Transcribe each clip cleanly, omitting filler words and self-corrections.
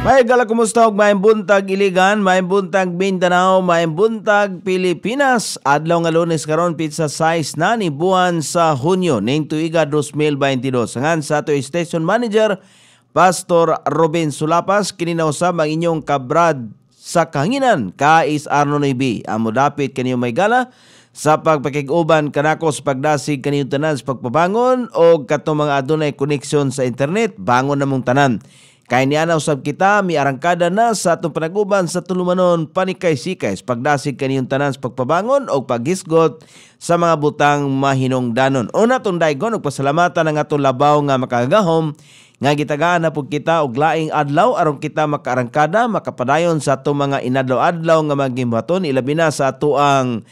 May gala kumusta og maayong buntag Iligan, maayong buntag Mindanao, maayong buntag Pilipinas. Adlaw nga Lunes karon pizza size na ni buwan sa Hunyo ning tuiga 2022. Sangan sa ato station manager Pastor Robin Sulapas, kini na usab ang inyong kabrad sa kahanginan Kais Arnold B. Amo dapit kaniyo may gala sa pagpakig-uban kanako sa pagdasig kaniyo tanan sa pagpabangon o katong mga adunay koneksyon sa internet, bangon namong tanan. Kay niya na usab kita, mi arangkada na sa atong panaguban sa tulumanon panikay-sikay sa pagdasig kaniyong tanan sa pagpabangon o paghisgot sa mga butang mahinungdanon. Una tong daygon og pasalamatan ang atong labaw nga makagahom nga gitagaan na pud kita og laing adlaw aron kita makaarangkada, makapadayon sa atong mga inadlaw-adlaw nga magimbaton ilabi na sa ato ang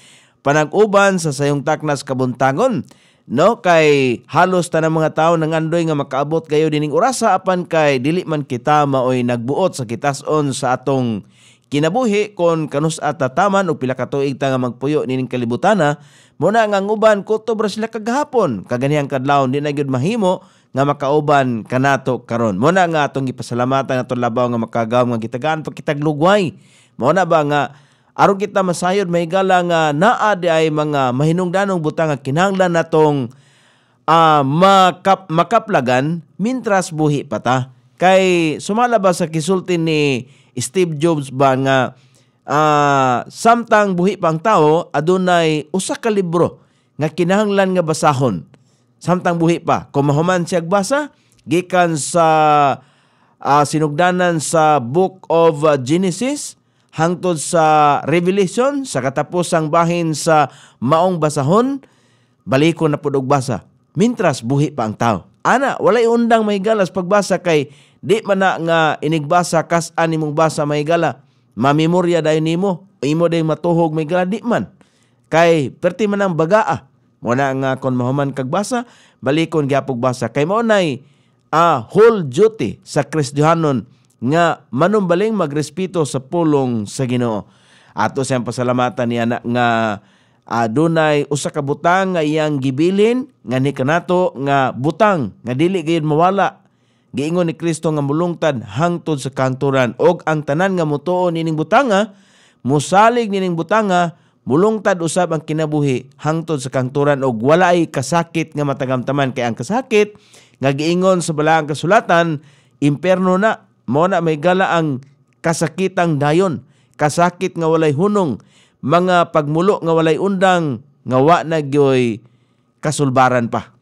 panag-uban sa sayong taknas kabuntagon. No, kay halos tanang mga tao nangandoy nga makaabot kayo dining orasa apan kay dili man kita maoy nagbuot sa kitas-on sa atong kinabuhi kon kanus atataman og pila ka tuig ta nga magpuyo nining kalibutana. Muna nga uban kutob ra sila kagahapon, kaganihang kadlaw di na gyud mahimo nga makauban kanato karon. Muna nga atong gipasalamatan atong labaw nga makagaw nga gitagaan pagkitaglugway. Muna ba nga aron kita masayod may gala nga naa di ay mga mahinungdanong butang nga kinahanglan natong makaplagan mintras buhi pa ta. Kay sumala ba sa kisulti ni Steve Jobs ba nga samtang buhi pang tao adunay usa ka libro nga kinahanglan nga basahon samtang buhi pa. Kung mahuman siya basa gikan sa sinugdanan sa Book of Genesis hangtod sa Revelation, sa katapusang bahin sa maong basahon, balikon na pud og basa. Mintras buhi pa ang tao. Ana, walay undang mahigalas pagbasa kay di man na nga inigbasa kas-an nimong basa mahigala. Mamemorya dayon nimo, imo day matuhog mahigala di man. Kay perti man ang bagaa. Muna nga kon mahuman kag basa, balikon gyapog basa. Kay mao nay whole duty sa Kristiyanon nga manumbaling magrespeto sa pulong sa Ginoo. Ato siyang pasalamatan niya na nga dunay usa ka butang nga iyang gibilin nga ni kanato nga butang nga dili gayud mawala. Giingon ni Kristo nga mulungtad hangtod sa kanturan og ang tanan nga mutuon nining butanga musalig nining butanga mulungtad usab ang kinabuhi hangtod sa kanturan og walay kasakit nga matagamtaman. Kay ang kasakit nga giingon sa balaang kasulatan imperno na. Mao na may gala ang kasakitang dayon, kasakit nga walay hunong, mga pagmulo nga walay undang, nga wa na gyoy kasulbaran pa.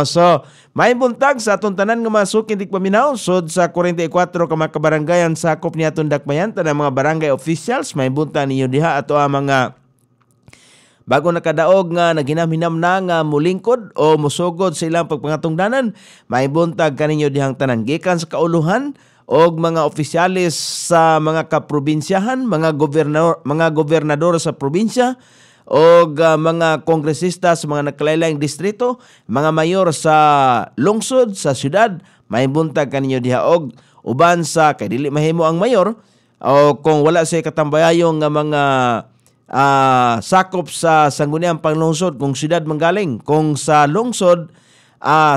So, may buntag sa atong tanan nga masukin tig paminaw sod sa 44 ka mga kabarangayan sakop ni atong dakbayan tanang mga barangay officials. May buntag ninyo diha ato ang mga bago nakadaog nga naghinam-hinam na nga mulingkod o musugod sa ilang pagpangatungdanan. May buntag kaninyo dihang tanan gikan sa kauluhan og mga opisyalis sa mga kaprobinsyahan, mga gobernador sa probinsya og mga kongresista sa mga nakalain-laing distrito, mga mayor sa lungsod, sa syudad. May buntag kaninyo diha og uban sa kay dili mahimo ang mayor o kung wala siya katambayayong nga mga sakop sa sangguniang panglungsod kung syudad manggaling, kung sa lungsod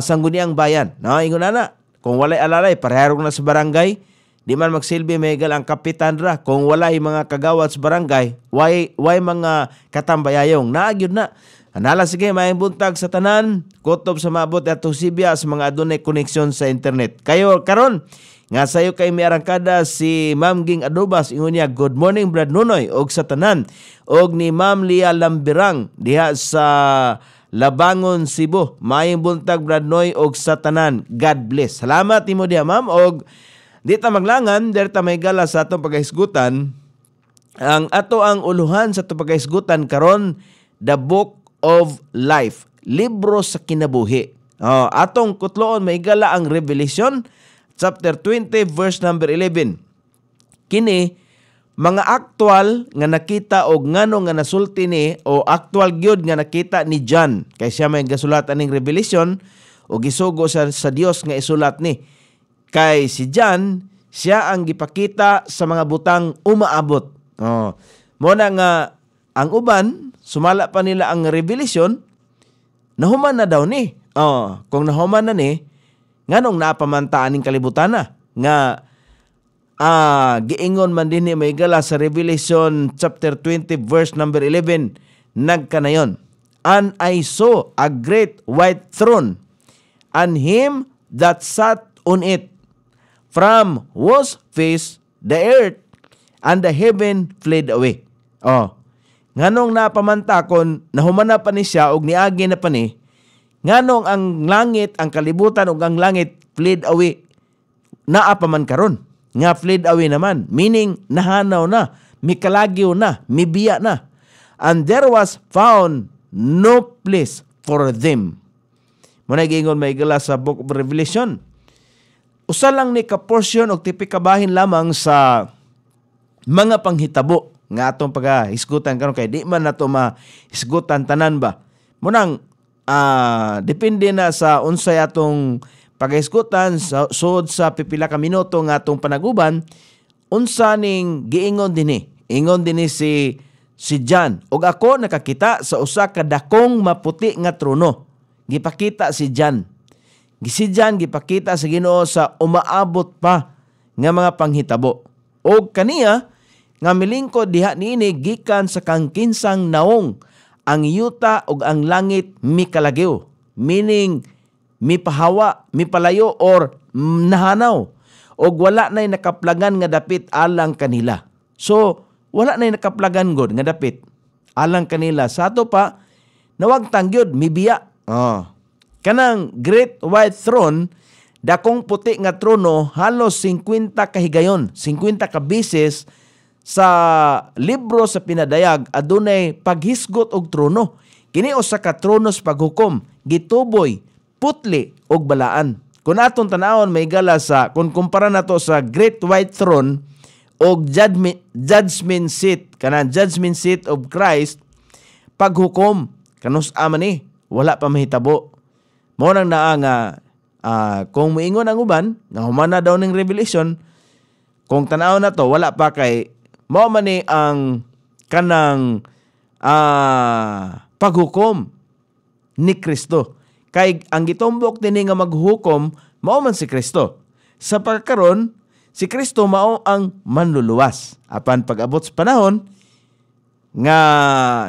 sangguniang bayan. No, ingon na. Kung walay alalay, pareharong na sa barangay, di man magsilbi megal ang kapitan ra. Kung walay mga kagawad sa barangay, way mga katambayayong. Naagyod na. Anala sige, may buntag sa tanan, kutob sa mabot at Sibya sa mga adunay koneksyon sa internet. Kayo karon nga sayo kay may arangkada si Ma'am Ging Adobas, ingon niya, good morning Brad Nunoy, og sa tanan. Og ni Ma'am Lia Lambirang, diha sa Labangon, Cebu. Maayong buntag Brad Noy og sa tanan. God bless. Salamat nimo diha ma'am og di ta maglangan derta may gala sa atong pagahisgutan. Ang ato ang uluhan sa atong pagahisgutan karon The Book of Life, libro sa kinabuhi. Atong kutloon may gala ang Revelation chapter 20 verse number 11. Kini mga aktual nga nakita og ngano nga nasulti ni o aktual gyud nga nakita ni John kay siya may gasulatan ning Revelation o gisugo sa Dios nga isulat ni. Kay si John siya ang gipakita sa mga butang umaabot. Mo na nga ang uban sumala pa nila ang Revelation nahuman na daw ni. Kung nahuman na ni nganong napamantaan ning kalibutan na nga giingon man din ni may gala sa Revelation chapter 20 verse number 11, nagkanayon. And I saw a great white throne, and him that sat on it, from whose face the earth and the heaven fled away. Nganong napamantakon, nahumana pa ni siya, og niagi na pa ni, nganong ang langit, ang kalibutan, og ang langit fled away, naapaman karon. Nga fled away naman, meaning nahanaw na, mikalagyo na, mibiya na. And there was found no place for them. Muna giingon may gala sa Book of Revelation. Usa lang ni ka-portion og tipikabahin lamang sa mga panghitabo nga atong paghisgutan karon, kay di man nato mahisgutan tanan ba. Munang depende na sa unsay atong paghisgutan sud sa pipila ka minuto nga atong panaguban, unsa ning giingon dinhi. Ingon dinhi si John, og ako nakakita sa usa ka dakong maputi nga trono. Gipakita si John. Si John gipakita sa Ginoo sa umaabot pa nga mga panghitabo. Og kaniya nga milingkod diha niini gikan sa kangkinsang naong, ang yuta ug ang langit mikalagyo, meaning mipahawa, mipalayo or nahanaw, og wala nay nakaplagan nga dapit alang kanila. So wala nay nakaplagan god nga dapit alang kanila. Sa ato pa nawag tangyod mibiya. Kanang great white throne, dakong puti nga trono, halos 50 kahigayon, 50 ka beses sa libro sa pinadayag adunay paghisgot og trono. Kini usa ka tronos paghukom, gituboy, putli og balaan. Kung atong tanawon may gala sa, kung kumpara nato sa great white throne og judgment seat, kanang judgment seat of Christ, paghukom kanus aman ni wala pa mahitabo. Mao nang naa nga kung moingon ang uban nga humana daw ning Revelation, kung tan-aw na to wala pa, kay mao man ni ang kanang paghukom ni Kristo. Kay ang gitumbok dinhi nga maghukom mao man si Kristo. Sa pagkaron si Kristo mao ang manluluwas. Apan pag-abot sa panahon nga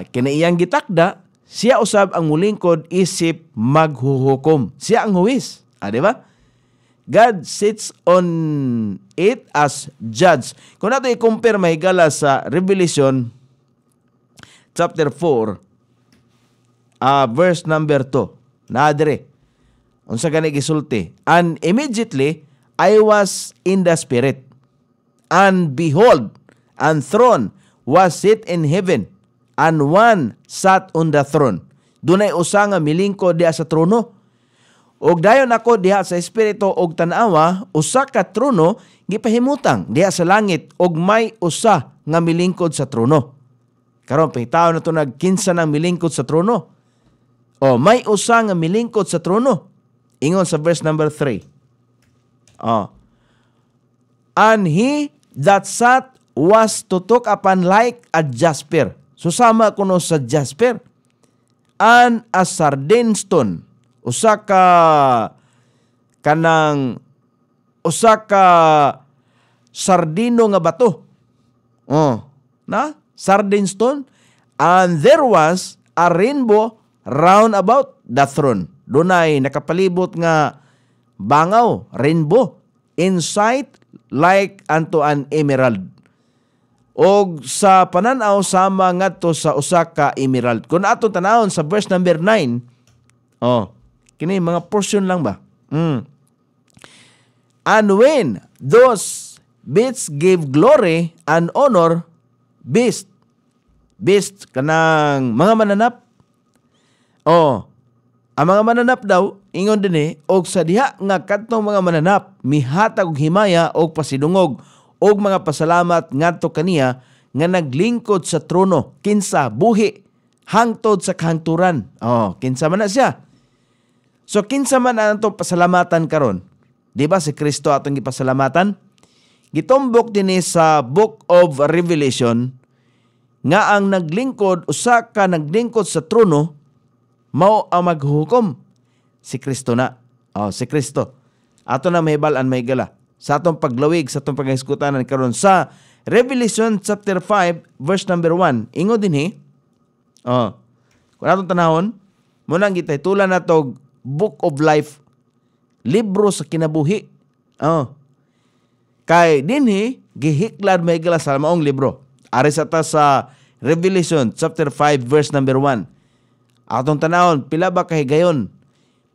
kinaiyang gitakda, siya usab ang mulingkod isip maghuhukom. Siya ang huwis. Di ba? God sits on it as judge. Kung nato i-compare mahigala sa Revelation chapter 4, verse number 2. Naadre. Unsa gani gisulti? And immediately I was in the spirit, and behold, and throne was set in heaven, and one sat on the throne. Dunay usa nga milingkod diha sa trono. Og dayon ako diha sa espiritu og tan-awa, usa ka trono gipahimutang diha sa langit, og may usa nga milingkod sa trono. Karon pangitaw na to nagkinsa ng milingkod sa trono. May usa nga milingkod sa trono. Ingon sa verse number 3. And he that sat was to look upon like a jasper. Susama kuno sa jasper. And a sardine stone. Usa ka sardino nga bato. Sardine stone. And there was a rainbow round about the throne. Dunay nakapalibot nga bangaw, rainbow, in sight like unto an emerald. Og sa pananaw sama ngadto sa usa ka emerald. Kung atong tanawon sa verse number 9, kini mga portion lang ba? And when those beasts gave glory and honor, beast kanang mga mananap. Ang mga mananap daw, ingon din og sa diha nga kadtong mga mananap, mihatag og himaya og pasidungog og mga pasalamat ngadto kaniya nga naglingkod sa trono, kinsa buhi hangtod sa kahangturan. Kinsa man na siya. So kinsa man ang atong pasalamatan karon? Di ba si Kristo atong gipasalamatan? Gitumbok dinhi sa Book of Revelation nga ang naglingkod, usa ka naglingkod sa trono, mao ang maghukom. Si Kristo na. Si Kristo. Ato na mahibal-an may gala. sa atong paglawig, sa atong pag-iskutanan karon sa Revelation chapter 5 verse number 1. Ingon dinhi, kung atong tanahon, muna ang gititulan nato Book of Life, libro sa kinabuhi. Kay dinhi gihiklad mahigala sa maong libro. Ari sa ta sa Revelation chapter 5 verse number 1. Atong tanahon, pila ba kahigayon?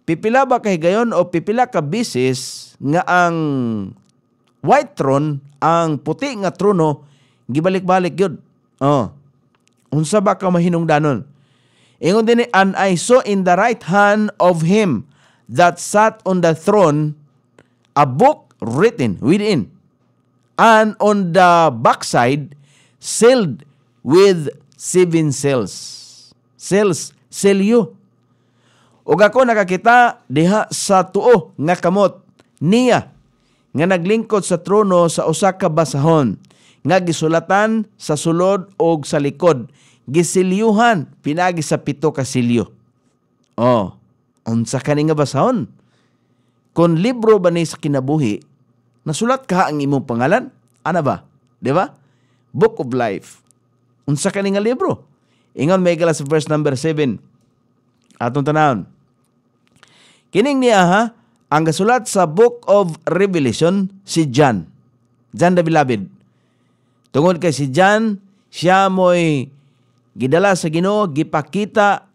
Pipila ba kahigayon o pipila ka bisis nga ang white throne, ang puti nga trono, gibalik-balik yun. Unsa ba ka mahinungdanon? Ingon din, and I saw in the right hand of him that sat on the throne a book written within, and on the backside sealed with 7 seals. Seals, selyo. Ug ako nakakita diha sa tuo nga kamot niya nga naglingkod sa trono sa usa ka basahon nga gisulatan sa sulod og sa likod, gisilyuhan pinagi sa 7 ka silyo. Unsa kani nga basahon? Kung libro ba ni sa kinabuhi, nasulat ka ang imong pangalan? Ana ba? Di ba? Book of Life. Unsa kani nga libro? Ingon may gala sa verse number 7. Atong tanawon. Kining niya ang gasulat sa Book of Revelation si John. John the Beloved. Tungod kay si John, siya mo'y gidala sa Ginoo, gipakita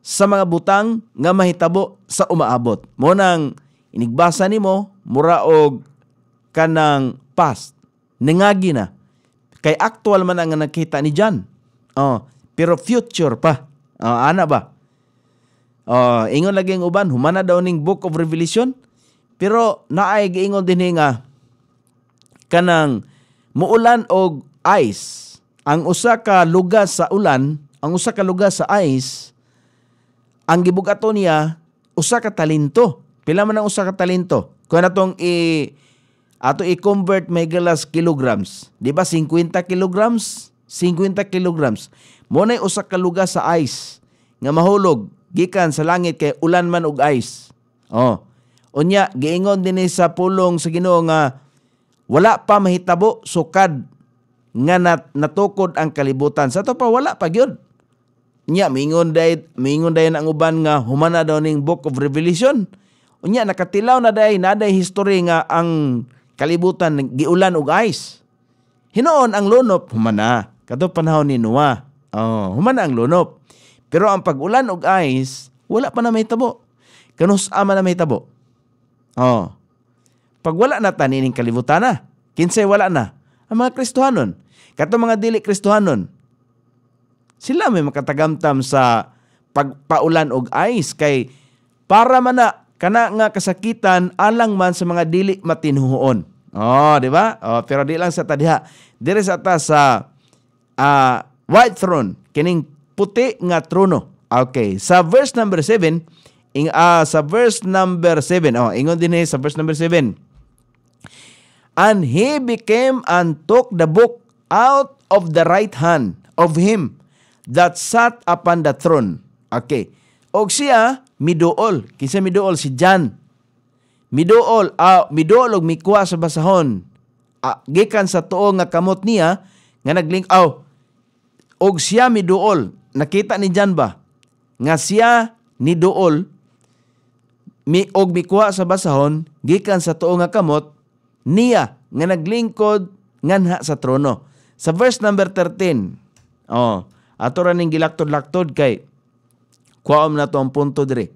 sa mga butang nga mahitabo sa umaabot. Mo nang inigbasa nimo mura og kanang past. Ningagi na. Kay actual man ang nakita ni John. Pero future pa. Ana ba? Ingon lagi ang uban, humana daw ning Book of Revelation, pero naay giingon din nga kanang muulan og ice. Ang usa ka lugas sa ulan, ang usa ka lugas sa ice, ang gibugato niya usa ka talento. Pila man ang usa ka talento? Kung atong i-convert may galas kilograms, di ba 50 kilograms? 50 kilograms. Mo nay usa ka lugas sa ice nga mahulog gikan sa langit kay ulan man og ice. Unya giingon dinhi sa pulong sa Ginoo nga wala pa mahitabo sukad nga natukod ang kalibutan. Sa to pa wala pa gyud. Unya mingon dayon ang uban nga humana daw ning Book of Revelation. Unya nakatilaw na naday history nga ang kalibutan giulan og ice. Hinoon ang lunop humana kadto panahon ni Noah. Humana ang lunop. Pero ang pag-ulan og ice, wala pa na mahitabo. Kanus-ama na mahitabo. Pag wala na tanining kalibutan na, kinsay wala na? Ang mga Kristohanon. Kato mga dili Kristohanon. Sila may makatagamtam sa pagpaulan og ice kay para man na kana nga kasakitan alang man sa mga dili matinhuon. Di ba? Pero di lang sa tadiha. Dire sa ta sa white throne, kining puti nga trono. Okay, sa verse number 7, ingon din sa verse number 7. And he became and took the book out of the right hand of him that sat upon the throne. Okay. Og siya miduol. Kinsa miduol? Si John. Miduol og mikuha sa basahon. Gikan sa tuo nga kamot niya nga naglink og siya miduol. Nakita ni John ba nga siya ni duol og mikuha sa basahon gikan sa tuo nga kamot niya nga naglingkod nganha sa trono. Sa verse number 13. Ato ra ning gilaktod-laktod kay kuwaom na to ang punto dire.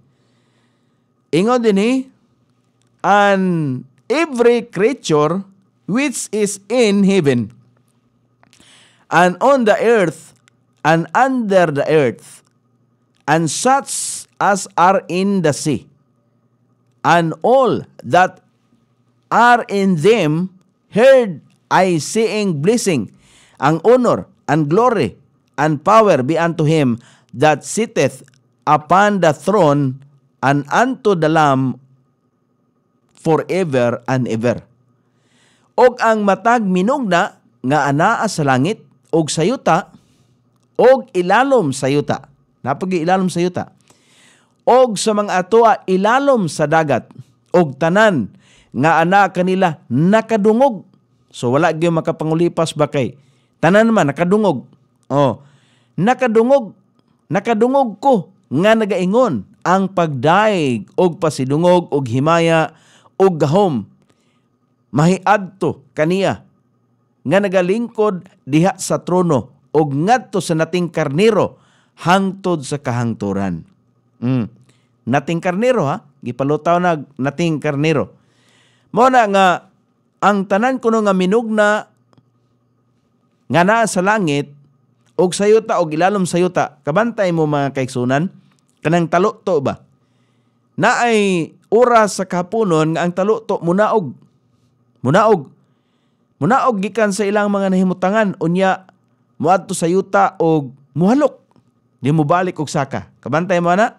Ingon dinhi, and every creature which is in heaven and on the earth and under the earth, and such as are in the sea, and all that are in them, heard I saying blessing, and honor, and glory, and power be unto him that sitteth upon the throne, and unto the Lamb forever and ever. Og ang matag minugna nga anaa sa langit, og sayuta, og ilalom sa yuta. Napagi ilalom sa yuta. Og sa mga atoa ilalom sa dagat. Og tanan nga ana kanila nakadungog. So wala gyud makapangulipas ba kay tanan man nakadungog. Oh, nakadungog ko nga nagaingon ang pagdaig og pasidungog og himaya og gahom mahiadto kaniya nga nagalingkod diha sa trono og ngadto sa nating karnero hangtod sa kahangturan. Nating karnero ha, gipalutaw na nating karnero. Mo na nga ang tanan kuno nga minugna nga naa sa langit og sayuta og ilalom sayuta, kabantay mo mga kaigsunan, kanang taluto ba? Naay oras sa kapunon nga ang taluto munaog. Munaog gikan sa ilang mga nahimutangan unya muadto sa yuta og muhalok. Di mo balik og saka. Kabantay mo ana?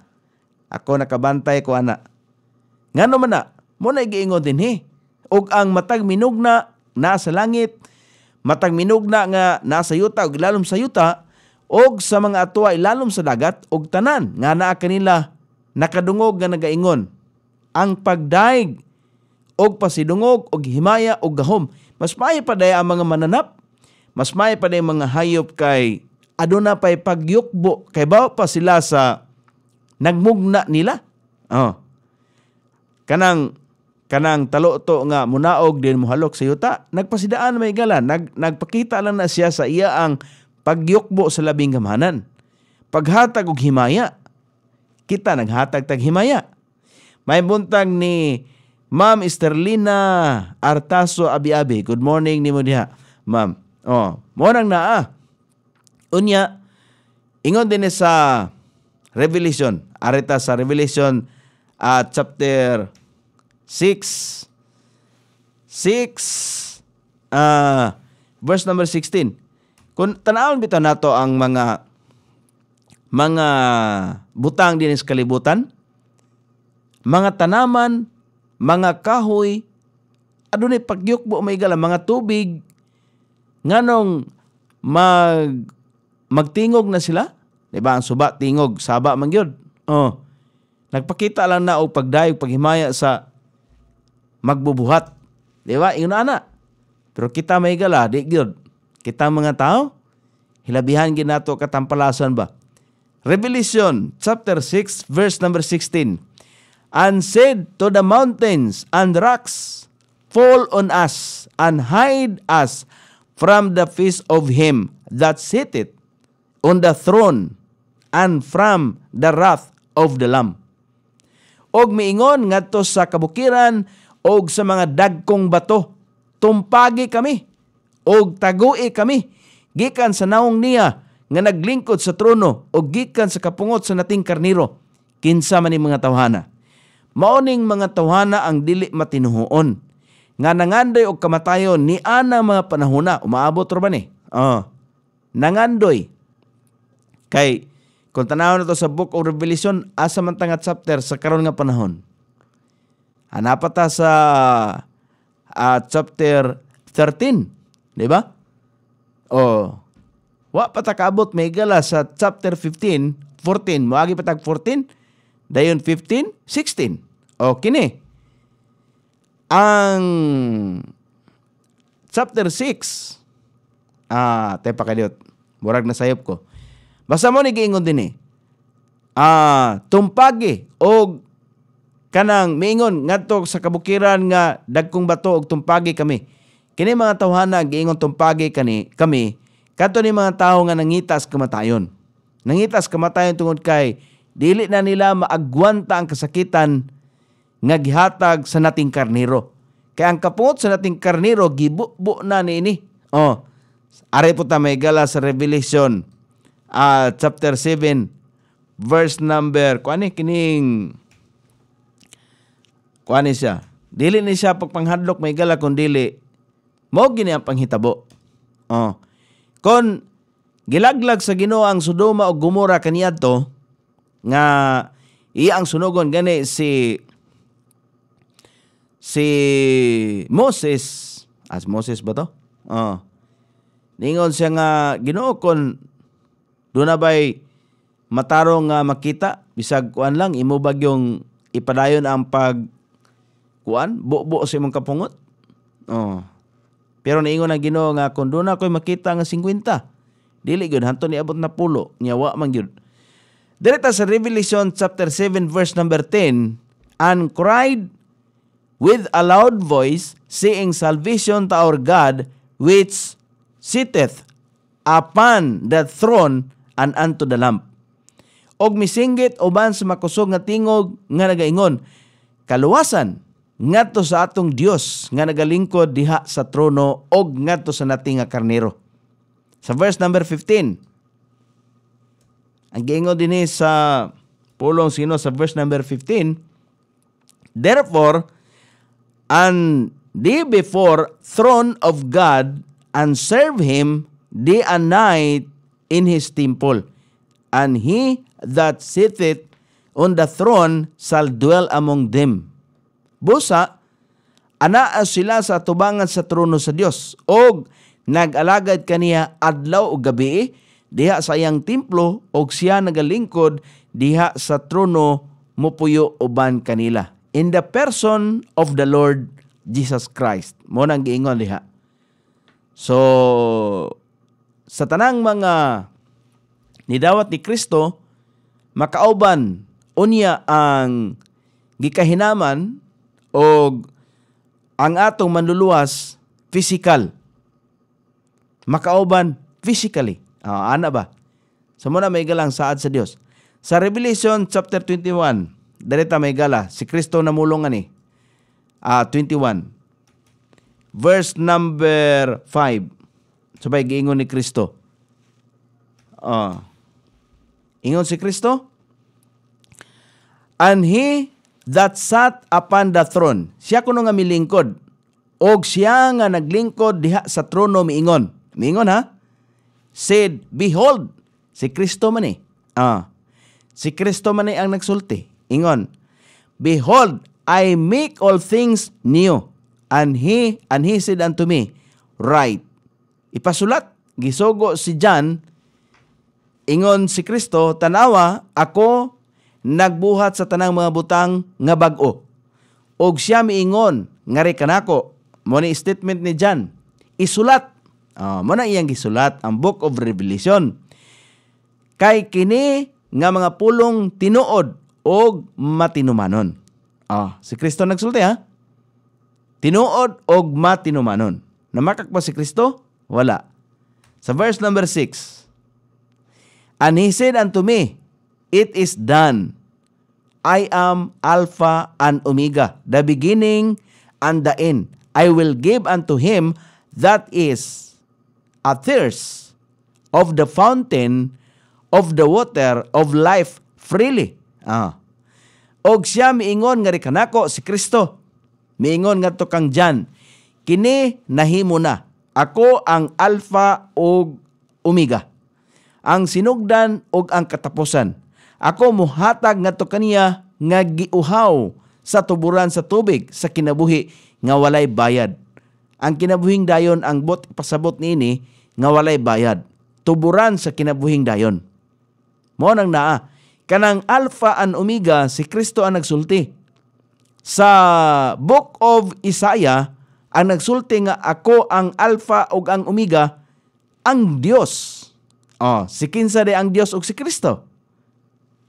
Ako nakabantay ko ana. Ngano man na? Mo na giingon dinhi. Og ang matag minugna nasa langit, matag minugna nga nasa yuta og ilalom sa yuta, og sa mga atuwa ilalom sa dagat og tanan nga naa kanila nakadungog nga nagaingon ang pagdaig og pasidungog og himaya og gahom. Mas maayo pa day ang mga mananap, mas maayo pa day mga hayop kay aduna pay pagyukbo kay bawa pa sila sa nagmugna nila. Kanang taluto nga munaog din muhalok sa yuta, nagpasidaan may gala, nagpakita lang na siya sa iya ang pagyukbo sa labing gamhanan. Paghatag og himaya, kita naghatag tag himaya. May buntag ni Ma'am Esterlina Artaso Abi-Abi. Good morning ni mo diha, ma'am. Morang naa. Unya, ingon din sa Revelation. Arita sa Revelation chapter 6 verse number 16. Kung tanawon bitaw nato ang mga butang din sa kalibutan, mga tanaman, mga kahoy, adunay pagyukbo may gala, mga tubig, nganong magtingog na sila, diba? Ang suba tingog, saba man gyud. Nagpakita lang na og pagdayog, paghimaya sa magbubuhat. Diba? Ingon ana. Pero kita may gala, di gyud. Kita mga tao, hilabihan ginato katampalasan ba? Revelation chapter 6 verse number 16. And said to the mountains and rocks, fall on us and hide us from the face of him that sitteth on the throne and from the wrath of the Lamb. Og miingon ngadto sa kabukiran og sa mga dagkong bato, tumpagi kami og tagui kami gikan sa naong niya nga naglingkod sa trono og gikan sa kapungot sa nating karniro, kinsa man ni mga tawhana. Maoning mga tawhana ang dili matinuhoon nga nangandoy og kamatayon ni ana mga panahona, umaabot ra ba ni? Nangandoy. Kay kung tanawon nato sa Book of Revelation, asa man nga chapter sa karon nga panahon. Hanapata sa chapter 13, di ba? Wa patakabot may gala sa chapter 15, 14, moagi patag 14, dayon 15, 16. Kini. Ang chapter 6, tayo pakaliot. Murag na sayop ko. Basta mo ni giingon din tumpagi og kanang miingon ngadto sa kabukiran nga dagkong bato og tumpagi kami. Kini mga tawhana giingon tumpagi kami kadto ni mga tawo nga nangitas kamatayon. Nangitas kamatayon tungod kay dili na nila maagwanta ang kasakitan nga gihatag sa nating karnero. Kaya ang kapungot sa nating karnero gibubo na niini. Are po ta may gala sa Revelation chapter 7 verse number kining siya. Dili ni siya pagpanghadlok may gala kun dili mao gini ang panghitabo. Kon gilaglag sa Ginoo ang Sodoma ug Gomora kaniadto nga iya ang sunugon gani si Moses. Moses ba to? Ningon siya nga Ginoo kon doon na ba'y matarong makita bisag kuan lang imo bagyong ipadayon ang kuan, buo sa imong kapungot. Oh. Pero niingon ang Ginoo nga kung doon ako'y makita nga 50, dili gyud hanto niabot na 10, nyawa man gyud. Direta sa Revelation chapter 7 verse number 10, and cried with a loud voice, saying, Salvation to our God, which sitteth upon the throne and unto the Lamb. Og misinggit uban sa makusog nga tingog nga nagaingon, kaluwasan ngadto sa atong Dios nga nagalingkod diha sa trono og ngadto sa nating nga karnero. Sa verse number 15, ang giingon dinhi sa pulong sino sa verse number 15, therefore, and they before throne of God and serve him day and night in his temple, and he that sitteth on the throne shall dwell among them. Busa, anaa sila sa atubangan sa trono sa Dios, og nag-alagad kaniya adlaw ug gabi diha sa iyang templo, og siya nagalingkod diha sa trono mopuyo uban kanila. In the person of the Lord Jesus Christ. Mo nang giingon diha. So, sa tanang mga nidawat ni Kristo, makauban unya ang gikahinaman o ang atong manluluwas physical. Makauban physically. Ana ba? Sa muna may galang saad sa Dios. Sa Revelation chapter 21, direta may gala, si Kristo namulong ani. 21. Verse number 5. Sabay giingon ni Kristo. Ingon si Kristo, and he that sat upon the throne, siya kuno nga milingkod, og siya nga naglingkod diha sa trono miingon ha, said, behold, si Kristo man si Kristo man ang nagsulti, ingon, behold, I make all things new, and he said unto me, write. Ipasulat, gisugo si John, ingon si Kristo, tanawa, ako nagbuhat sa tanang mga butang nga bag-o. Og siya miingon, ngari kanako, mo ni statement ni John, isulat. Mo na iyang gisulat, ang Book of Revelation. Kay kini nga mga pulong tinuod og matinumanon. Si Kristo nagsulti ha? Tinuod og matinumanon. Namakak pa si Kristo? Wala. Sa verse number 6, and he said unto me, it is done. I am Alpha and Omega, the beginning and the end. I will give unto him that is athirst of the fountain of the water of life freely. Og siya miingon nga kanako si Kristo. Miingon nga to kang John, kini nahimo na. Ako ang Alpha og Omega, ang sinugdan og ang katapusan. Ako muhatag ngadto kaniya nga giuhaw sa tuburan sa tubig sa kinabuhi nga walay bayad. Ang kinabuhing dayon ang pasabot niini nga walay bayad. Tuburan sa kinabuhing dayon. Mo nang naa kanang Alpha and Omega si Kristo ang nagsulti. Sa Book of Isaiah ang nagsulti nga ako ang Alpha ug ang Omega, ang Dios. Si kinsa de ang Dios ug si Kristo.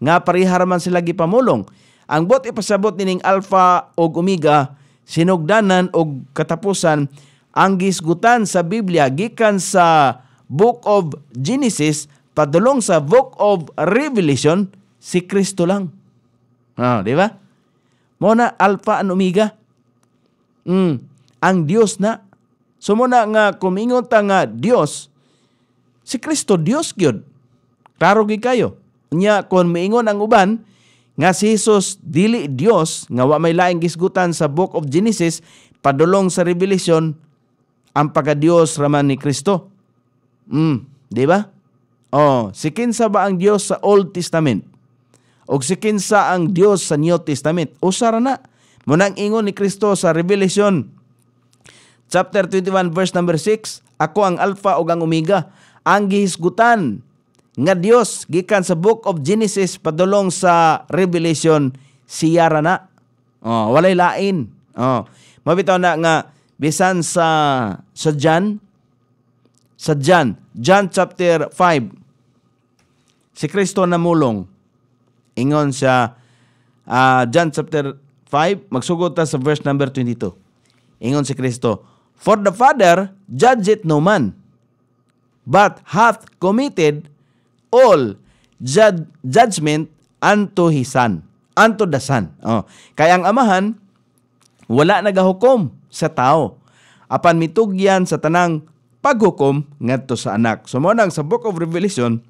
Nga parihara man sila gipamulong. Ang bot ipasabot nining Alpha ug Omega, sinugdanan ug katapusan, ang gisgutan sa Biblia gikan sa Book of Genesis padulong sa Book of Revelation, si Kristo lang. Di ba? Mo na Alpha and Omega. Ang Dios na. So mo na nga kumingon ta nga Dios, si Kristo Dios gyud. Klaro gyud kayo. Nya kung miingon ang uban nga si Jesus dili Dios, nga wa may laing gisgutan sa Book of Genesis padulong sa Revelation, ang pagka-Dios raman ni Kristo. Di ba? Si kinsa ba ang Dios sa Old Testament? O si kinsa ang Dios sa New Testament? Usara na. Munang ingon ni Kristo sa Revelation chapter 21 verse number 6, ako ang Alpha ug ang Omega, ang gihisgutan nga Dios gikan sa Book of Genesis padulong sa Revelation, siya ra na. Walay lain. Oh, mabitaw na nga bisan sa John chapter 5. Si Kristo namulong. Ingon sa John chapter 5, magsugod ta sa verse number 22. Ingon si Kristo, "For the Father judgeth no man, but hath committed all judgment unto His Son." Unto the Son. Oh. Kaya ang Amahan, wala nagahukom sa tao. Apan mitugyan sa tanang paghukom ngadto sa anak. So mo nang sa Book of Revelation,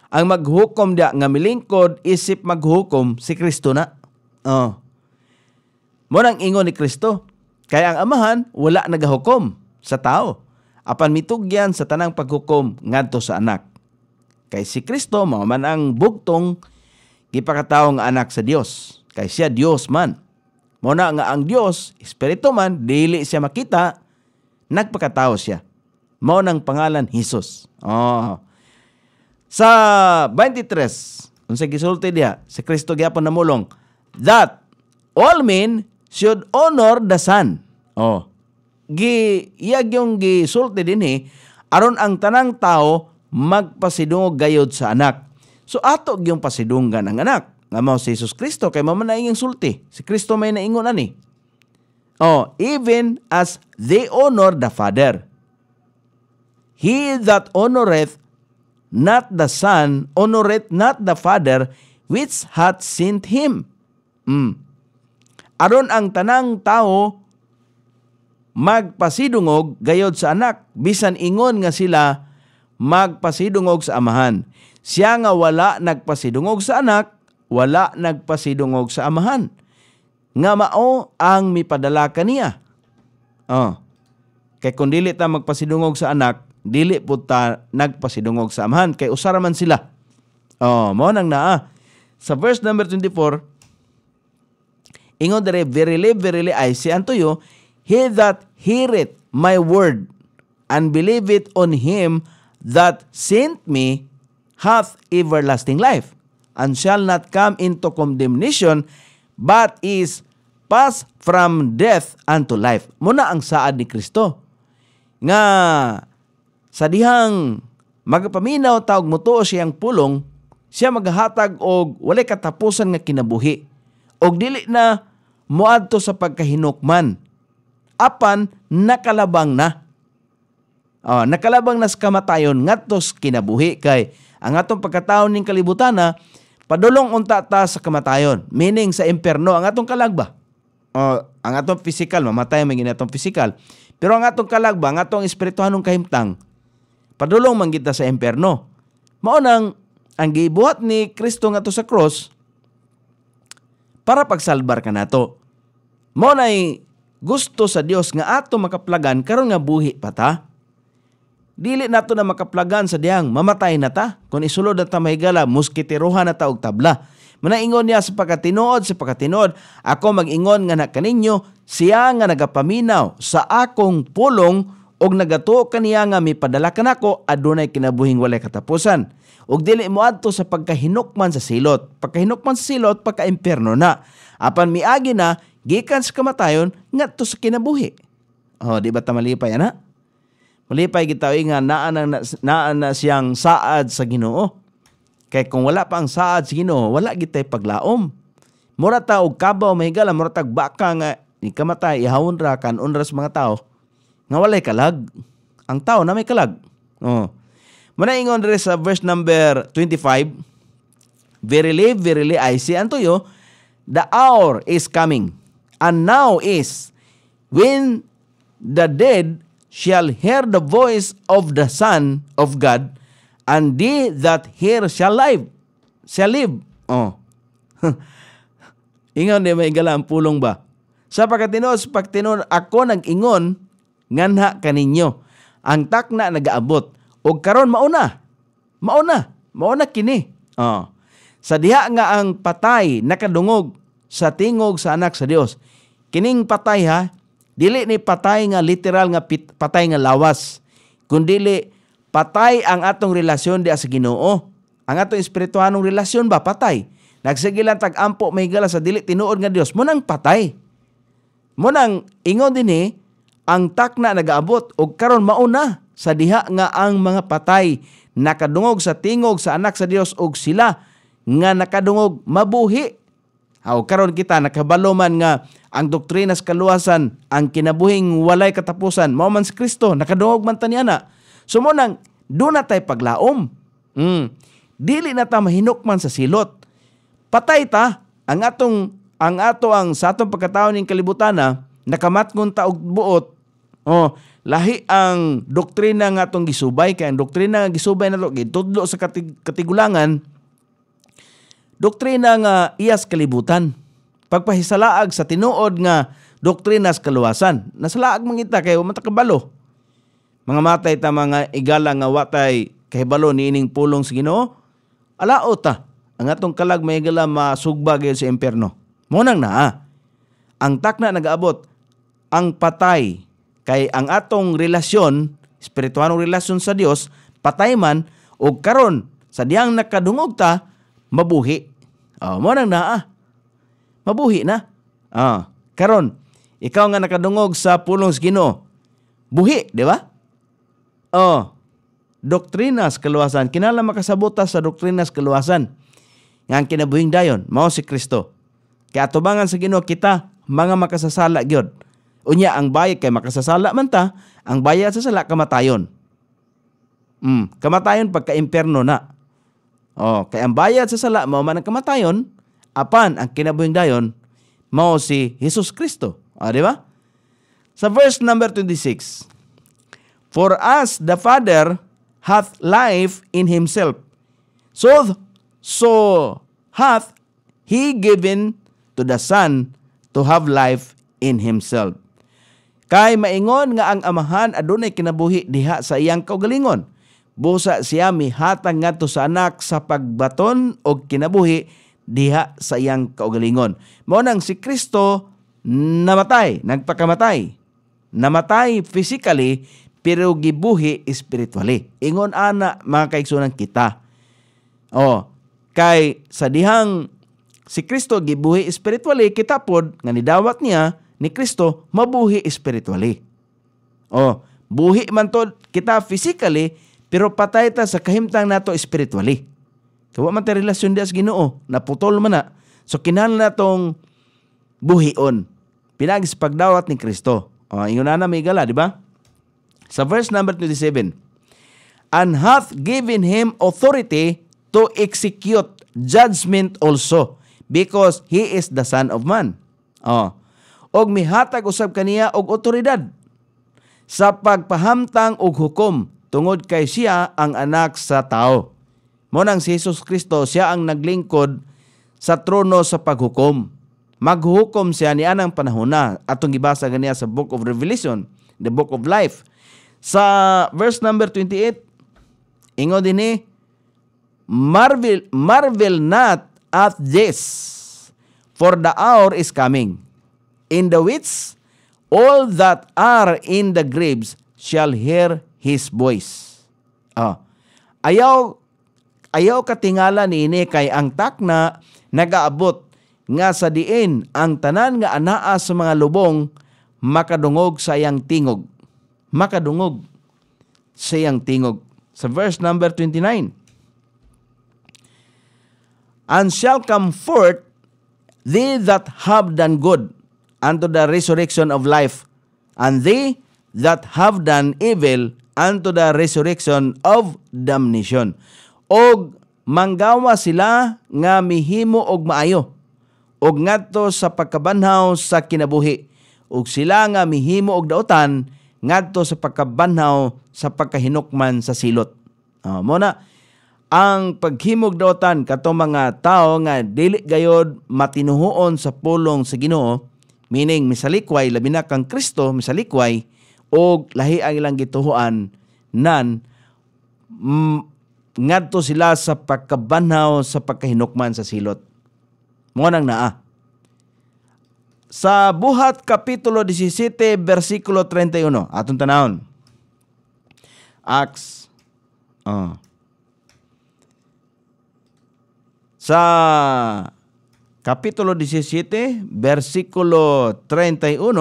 ang maghukom dia nga milingkod isip maghukom si Kristo na. Oh. Mo nang ingon ni Kristo. Kaya ang Amahan wala nagahukom sa tao. Apan mitugyan sa tanang paghukom ngadto sa anak. Kay si Kristo mao man ang bugtong gipakatawo nga anak sa Dios. Kay siya Dios man. Mo na nga ang Dios, espiritu man, dili siya makita, nagpakatawo siya. Mao nang pangalan Jesus. Oh. Sa 23, unsay gisulti diha, si Kristo gyapon namulong that all men should honor the Son. Oh. Iyag yung gisulti dinhi aron ang tanang tao magpasidungog gayod sa anak. So ato yung pasidunggan ang anak. Nga mao si Jesus Kristo kay mao man naing sulti. Si Kristo may naingon ani. Oh, even as they honor the Father. He that honoreth not the Son, honoreth not the Father which hath sent him. Aron ang tanang tao magpasidungog gayod sa anak, bisan ingon nga sila magpasidungog sa Amahan. Siya nga wala nagpasidungog sa anak, wala nagpasidungog sa Amahan. Nga mao ang mipadala kaniya. Oh. Kay kung dili ta magpasidungog sa anak, dili po ta nagpasidungog sa Amahan. Kay usara man sila. Oh, mao nang naa. Sa verse number 24, ingon dere, verily, verily, I say unto you, he that heareth my word and believeth on him that sent me hath everlasting life, and shall not come into condemnation, but is passed from death unto life. Muna ang saad ni Kristo. Nga sa dihang magapaminaw tawag mutuo siyang pulong, siya maghatag og walay katapusan nga kinabuhi. Og dili na muadto sa pagkahinukman. Apan nakalabang na. Nakalabang na sa kamatayon ngadto sa kinabuhi kay ang atong pagkataon ning kalibutan na padulong unta ta sa kamatayon, meaning sa impierno ang atong kalagba. Ang atong physical mamatay man gini atong physical. Pero ang atong kalagba, ang atong espirituhanong kahimtang padulong man kita sa impierno. Mao nang ang gibuhat ni Kristo ngadto sa cross para pagsalbar ka nato. Mao nay gusto sa Dios nga ato makaplagan karon nga buhi pa ta. Dili nato na makaplagan sa diyang mamatay na ta. Kung isulod na ta mahigala, muskitiruhan na ta og tabla. Manaingon niya sa pagkatinood, ako mag-ingon nga na kaninyo, siya nga nagapaminaw sa akong pulong og nagatuo kaniya nga mipadala kanako adunay kinabuhing walay katapusan. Og dili moadto sa pagkahinukman sa silot. Pagkahinukman sa silot, pagka-impierno na. Apan miagi na, gikan sa kamatayon, ngadto sa kinabuhi. Di ba ta malipay na? Malipay gitawi nga naa na siyang saad sa Ginoo. Kay kung wala pa ang saad sa Ginoo, wala gitay paglaom. Mura ta og kabaw mahigala, mura tag baka nga ni kamatay ihawon ra kanon ra sa mga tao nga walay kalag. Ang tao na may kalag. Manaingon diri sa verse number 25, verily, verily, I say unto you, the hour is coming, and now is, when the dead shall hear the voice of the Son of God, and they that hear shall live. Ingon di may gala ang pulong ba? Sa pagtinon, ako nag-ingon, nganha kaninyo. Ang takna nagaabot. O karon mauna kini. Sa diha nga ang patay nakadungog sa tingog sa anak sa Dios. Kining patay ha, dili ni patay nga literal nga patay nga lawas, kundili patay ang atong relasyon di sa Ginoo. Ang atong espirituhanong relasyon ba patay. Nagsigilan tag-ampo mahigala sa dili tinuod nga Dios mo nang patay. Mo nang ingon dinhi ang takna nagaabot og karon mauna sa diha nga ang mga patay nakadungog sa tingog sa anak sa Dios og sila nga nakadungog mabuhi. Aw karon kita nakabalo man nga ang doktrina sa kaluwasan ang kinabuhing walay katapusan mao man si Kristo nakadungog man ta niana. So mo nang do na tay paglaom. Dili na ta mahinukman sa silot. Patay ta ang sa atong pagkatao ning kalibutan nakamatngon ta og buot. Lahi ang doktrina nga atong gisubay kay ang doktrina nga gisubay nato gitudlo sa katigulangan. Doktrina nga iyas kalibutan. Pagpahisalaag sa tinuod nga doktrina sa kaluwasan. Nasalaag mangita kay wa matakabalo. Mga matay ta mga igala nga watay kahibalo niining pulong sa Ginoo. Alaot ta ang atong kalag may igala masugba gyud sa impierno. Mo nang naa. Ang takna nagaabot ang patay kay ang atong relasyon, espiritualong relasyon sa Dios, patay man o karon sa diyang nakadungog ta mabuhi. Mo nang naa. Mabuhi na. Karon ikaw nga nakadungog sa pulong sa Ginoo. Buhi, di ba? Doktrina sa kaluwasan. Kinala makasabota sa doktrina sa kaluwasan. Nga ang kinabuhing dayon, mao si Kristo. Kaya atubangan sa Ginoo kita, mga makasasala gyud. Unya, ang bayad kay makasasala man ta, ang bayad sa sala, kamatayon. Kamatayon pagka-imperno na. Kaya ang bayad sa sala, mao man ang kamatayon, apan ang kinabuhing dayon, mao si Jesus Kristo. Di ba? Sa verse number 26, for us the Father hath life in himself, so hath he given to the Son to have life in himself. Kay maingon nga ang amahan adunay kinabuhi diha sa iyang kaugalingon. Busa siya mihatag ngadto sa anak sa pagbaton og kinabuhi diha sa iyang kaugalingon. Mao nang si Kristo namatay, nagpakamatay. Namatay physically pero gibuhi spiritually. Ingon ana mga kaigsunan kita. Kay sa dihang si Kristo gibuhi spiritually, kita pod nga nidawat niya ni Kristo mabuhi spiritually. Buhi man to kita physically pero patay ta sa kahimtang nato spiritually. Kawa man ta relasyon diya sa Ginoo, naputol man na. So kinahanglan natong buhion pinagi sa pagdawat ni Kristo. Ingon na may gala, di ba? Sa verse number 27, and hath given him authority to execute judgment also, because he is the Son of Man. Og mihatag usab kaniya og otoridad sa pagpahamtang og hukom tungod kay siya ang anak sa tao. Mo nang si Jesus Kristo, siya ang naglingkod sa trono sa paghukom. Maghukom siya ni anang panahona. Atong gibasa ganiya sa Book of Revelation, the Book of Life. Sa verse number 28, ingon dinhi, marvel not at this, for the hour is coming, in the which all that are in the graves shall hear his voice. Ayaw katingala niini kay ang takna nagaabot nga sa diin ang tanan nga anaa sa mga lubong makadungog sa iyang tingog. Makadungog sa iyang tingog. Sa verse number 29, and shall come forth they that have done good unto the resurrection of life, and they that have done evil unto the resurrection of damnation. Og manggawa sila nga mihimo og maayo, og ngadto sa pagkabanhaw sa kinabuhi, ug sila nga mihimo og daotan ngadto sa pagkabanhaw sa pagkahinukman sa silot. Muna ang paghimog daotan kato mga tao nga dili gayod matinuhoon sa pulong sa Ginoo, meaning misalikway labi na kang Kristo misalikway og lahi ang ilang gituhuan nan ngadto sila sa pagkabanhaw sa pagkahinukman sa silot. Mo nang naa. Sa Buhat Kapitulo 17, versikulo 31. Atong tanawon. Acts. Sa Kapitulo 17, versikulo 31,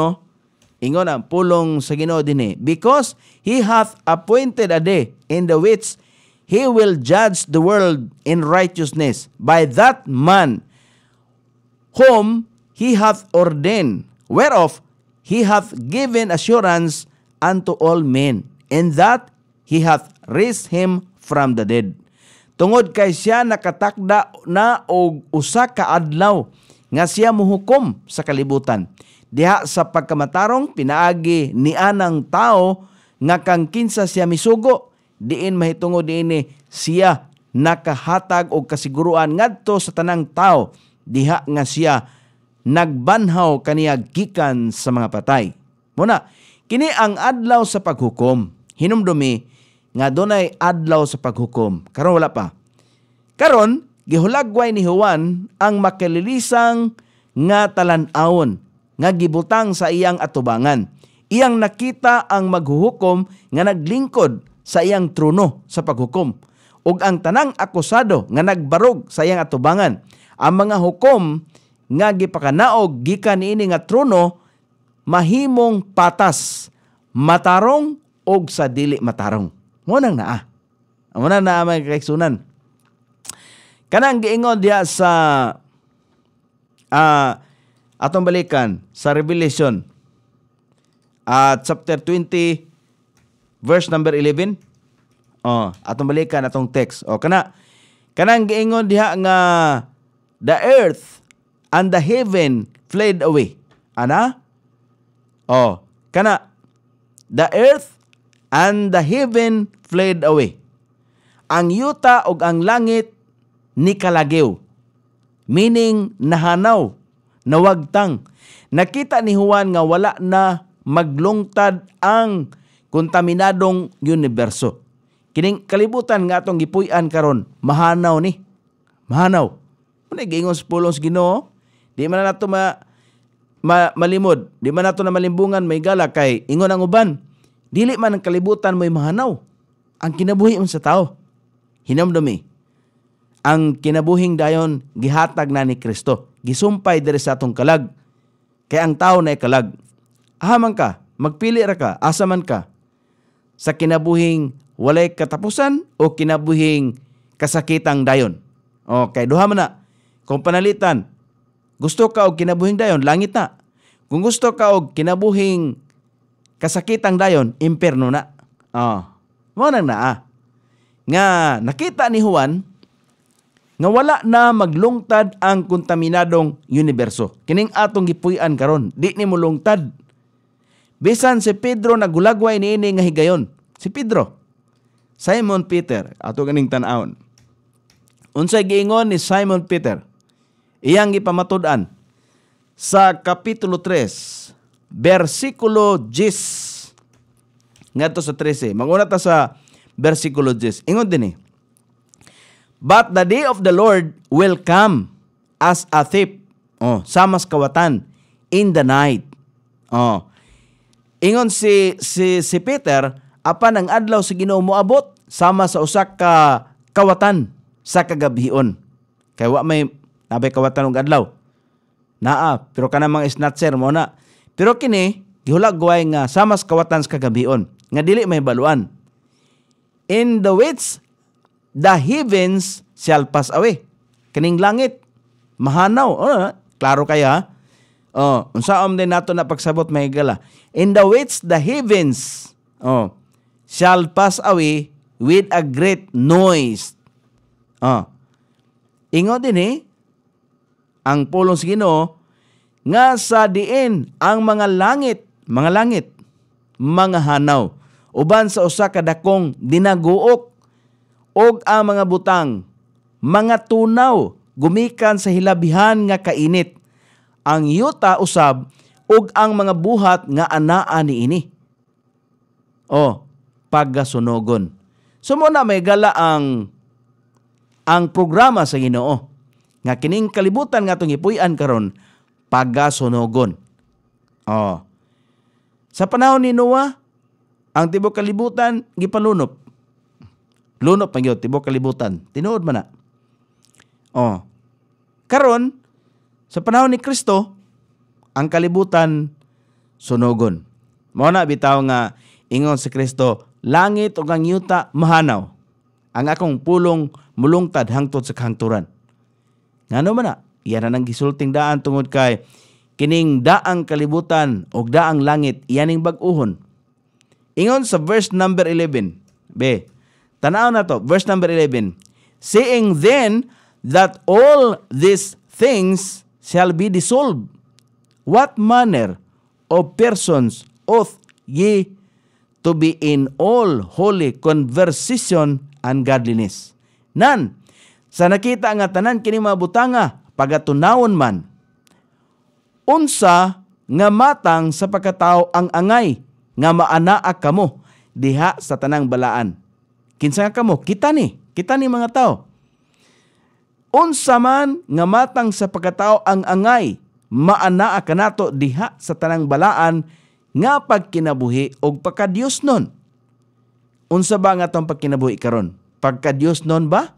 ingon ang pulong sa Ginoo dinhi, because He hath appointed a day in the which He will judge the world in righteousness by that man whom He hath ordained, whereof He hath given assurance unto all men, and that He hath raised him from the dead. Tungod kay siya nakatakda na og usa ka adlaw nga siya muhukom sa kalibutan. Diha sa pagkamatarong pinaagi ni anang tao nga kang kinsa siya misugo, diin mahitungod diini siya nakahatag og kasiguruan ngadto sa tanang tao, diha nga siya nagbanhaw kaniya gikan sa mga patay. Muna, kini ang adlaw sa paghukom. Hinumdumi nga dunay adlaw sa paghukom. Karon wala pa. Karon gihulagway ni Juan ang makalilisang nga talan-awon nga gibutang sa iyang atubangan. Iyang nakita ang maghuhukom nga naglingkod sa iyang trono sa paghukom, ug ang tanang akusado nga nagbarog sa iyang atubangan. Ang mga hukom nga gipakanaog gikan niini nga trono mahimong patas, matarong og sa dili matarong. Munang naa. Muna na may kaigsunan. Kanang giingon diha sa atong balikan sa Revelation chapter 20 verse number 11. Atong balikan atong text. Kanang giingon diha nga the earth and the heaven fled away. Ana? Kana the earth and the heaven fled away. Ang yuta ug ang langit ni kalagyo. Meaning nahanaw, nawagtang. Nakita ni Juan nga wala na maglungtad ang kontaminadong universo. Kining kalibutan nga atong gipuy-an karon, mahanaw ni. Mahanaw. Muna giingon sa pulong sa Ginoo, di man nato malimod, di man nato na malimbungan may gala kay ingon ang uban. Dili man ang kalibutan mo'y mahanaw. Ang kinabuhi sa tao. Hinamdumi. Ang kinabuhing dayon gihatag na ni Kristo. Gisumpay diri sa atong kalag. Kay ang tao na kalag. Ahaman ka, magpili ra ka, asa man ka. Sa kinabuhing walay katapusan o kinabuhing kasakitang dayon. Kay duha man na. Kung panalitan, gusto ka og kinabuhing dayon, langit na. Kung gusto ka og kinabuhing kasakitang dayon, imperno na. Mo nang naa. Nga nakita ni Juan nga wala na maglungtad ang kontaminadong universo. Kining atong gipuy-an karon, di ni mo lungtad. Bisan si Pedro nagulagway niini nga higayon. Si Pedro, Simon Peter, ato ganing tan-awon. Unsay giingon ni Simon Peter? Iyang gipamatud-an sa kapitulo 3, versikulo 10 ngadto sa 13. Manguna ta sa versikulo 10. Ingon dinhi. But the day of the Lord will come as a thief. Samas kawatan in the night. Ingon si Peter, apan ang adlaw sa Ginoo moabot sama sa usa ka kawatan sa kagabhion. Kay wa may nabay kawatan og adlaw. Naa, pero kana mga snatcher mo na. Pero kini gihulagway nga sama sa kawatan sa kagabhion nga dili may baluan. In the which the heavens shall pass away. Kining langit mahanaw. Klaro kaya? Unsaon din nato na pagsabot may gala. In the which the heavens shall pass away with a great noise. Ingon din ang pulong sa Ginoo nga sa diin ang mga langit, mga hanaw, uban sa usa ka dakong dinaguok, og ang mga butang, mga tunaw, gumikan sa hilabihan nga kainit, ang yuta usab, ug ang mga buhat nga anaa niini. Pagasunogon. So muna may gala ang programa sa Ginoo nga kining kalibutan nga itong ipuy-an karon, pagasunogon. Sa panahon ni Noah, ang tibok kalibutan gipalunop. Lunop nagyod tibok kalibutan. Tinuod man na. Karon Sa panahon ni Kristo, ang kalibutan sunogon. Mao na bitaw nga ingon si Kristo, langit ug ang yuta mahanaw. Ang akong pulong mulungtad hangtod sa kahangturan. Ngano man na, iyan na nang gisulting daan tungod kay kining daang kalibutan o daang langit, iyaning bag-uhon. Ingon sa verse number 11. Tanaw na to, verse number 11. Saying then that all these things shall be dissolved, what manner of persons ought ye to be in all holy conversation and godliness? Nan, sa nakita nga tanan kini mga butanga, pagatunawon man, unsa nga matang sa pagkatao ang angay nga maanaa kamo diha sa tanang balaan. Kinsa nga kamo? Kita ni mga tao. Unsa man nga matang sa pagkatao ang angay maanaa kanato diha sa tanang balaan nga pagkinabuhi og pagka-Dios nun. Unsa ba nga tong pagkinabuhi karon? Pagka-Dios nun ba?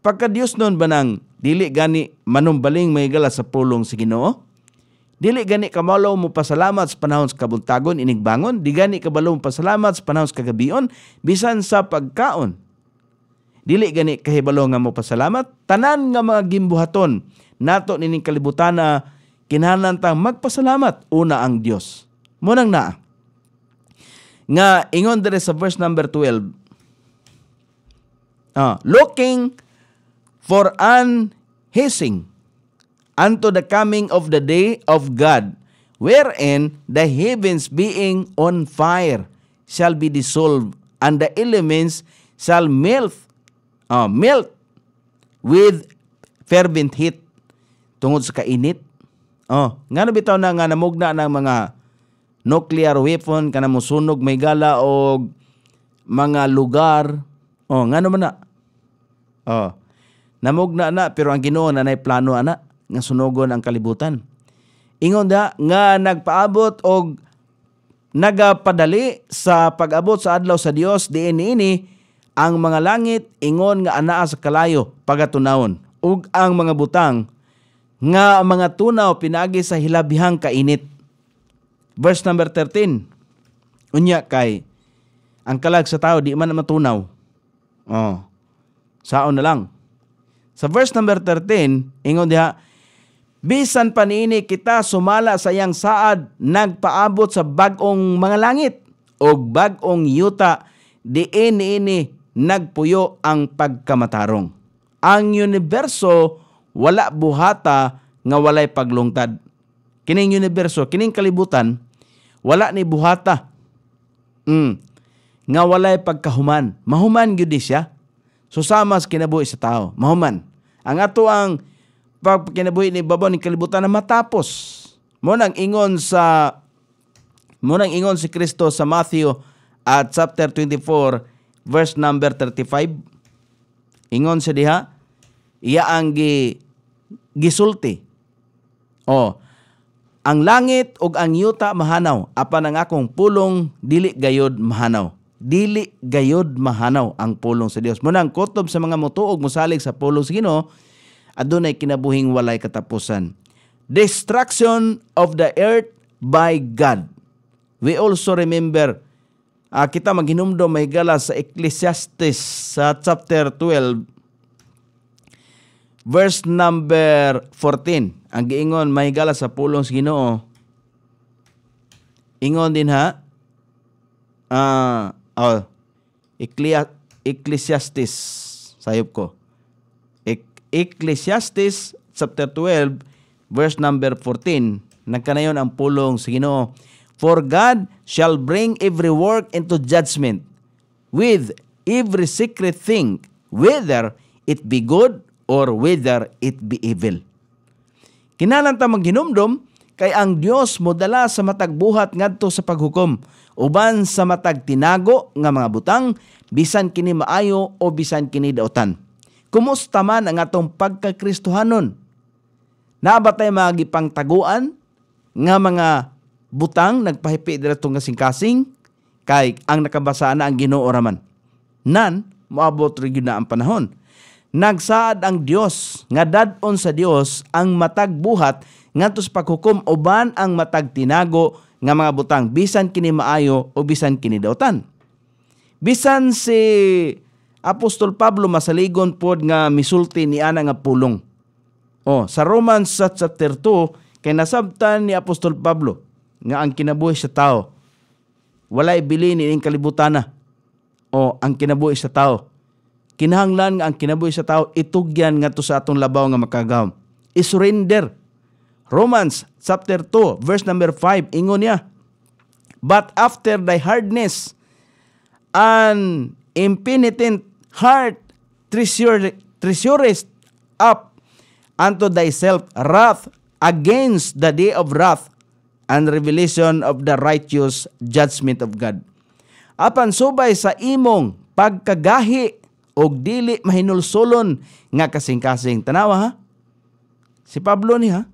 Pagka-Dios nun ba nang dili gani manumbaling mahigala sa pulong sa Ginoo? Dili gani kabalo mo pasalamat sa panahon sa kabuntagon inigbangon, di gani kabalo mo pasalamat sa panahon sa kagabion bisan sa pagkaon. Dili gani kahibalo nga mo pasalamat, tanan nga mga gimbuhaton nato nining kalibutan na kinahanglan tang magpasalamat una ang Dios. Munang na nga ingon dere sa verse number 12. Looking for unceasing unto the coming of the day of God, wherein the heavens being on fire shall be dissolved, and the elements shall melt with fervent heat. Tungod sa kainit. Nga bitaw na nga namugna ng mga nuclear weapon, kana mo sunog may gala o mga lugar. Nga naman na. Namugna na, pero ang Ginoo na nay plano ana nga sunogon ang kalibutan. Ingon da nga nagpaabot og nagapadali sa pag-abot sa adlaw sa Dios diin ini ang mga langit ingon nga anaa sa kalayo pagatunawon ug ang mga butang nga mga tunaw pinagi sa hilabihang kainit. Verse number 13. Unya kay ang kalag sa tao di man matunaw. Saon na lang. Sa verse number 13 ingon diha, bisan pa niini kita sumala sa iyang saad, nagpaabot sa bag-ong mga langit o bag-ong yuta, diin ini nagpuyo ang pagkamatarong. Ang universo wala buhata nga walay paglungtad. Kining universo, kining kalibutan, wala ni buhata. Nga walay pagkahuman. Mahuman gyud siya. Susama sa kinabuhi sa tao. Mahuman. Ang ato ang pagkinabuhi ni babaw ni kalibutan na matapos. Munang ingon si Kristo sa Matthew at chapter 24 verse number 35. Ingon siya diha, iya ang gisulti. Ang langit ug ang yuta mahanaw, apan ang akong pulong dili gayod mahanaw. Dili gayod mahanaw ang pulong sa Dios. Munang kutob sa mga motuog mosalig sa pulong sa Ginoo, adunay kinabuhing walay katapusan. Destruction of the earth by God. We also remember, kita maghinumdom mahigala sa Ecclesiastes sa chapter 12, verse number 14. Ang giingon mahigala sa pulong sa Ginoo. Ingon din ha, Ecclesiastes, sayop ko. Ecclesiastes chapter 12 verse number 14. Nagkanayon ang pulong sa Ginoo. For God shall bring every work into judgment with every secret thing, whether it be good or whether it be evil. Kinahanglan ta maghinumdom kay ang Dios modala sa matag buhat ngadto sa paghukom uban sa matag tinago nga mga butang, bisan kini maayo o bisan kini daotan. Kumusta man ang atong pagkakristohanon? Nabatay mga gipangtaguan nga mga butang nagpahipi diretso nga singkasing kay ang nakabasa na ang Ginoo raman. Nan moabot rig na ang panahon nagsaad ang Dios nga dadon sa Dios ang matag buhat ngadto sa paghukom uban ang matag tinago nga mga butang bisan kini maayo o bisan kini dautan. Bisan si Apostol Pablo masaligon pod nga misulti ni ana nga pulong. Sa Romans chapter 2 kay nasabtan ni Apostol Pablo nga ang kinabuhi sa tao walay bili ni kalibutana. Ang kinabuhi sa tao kinahanglan nga ang kinabuhi sa tao itugyan ngadto sa atong labaw nga makagawom. I-surrender. Romans chapter 2 verse number 5 ingon niya, "But after thy hardness and impenitent heart treasurest up unto thyself wrath against the day of wrath and revelation of the righteous judgment of God." Apan subay sa imong pagkagahi og dili mahinulsolon nga kasing-kasing. Tanawa ha? Si Pablo ni ha?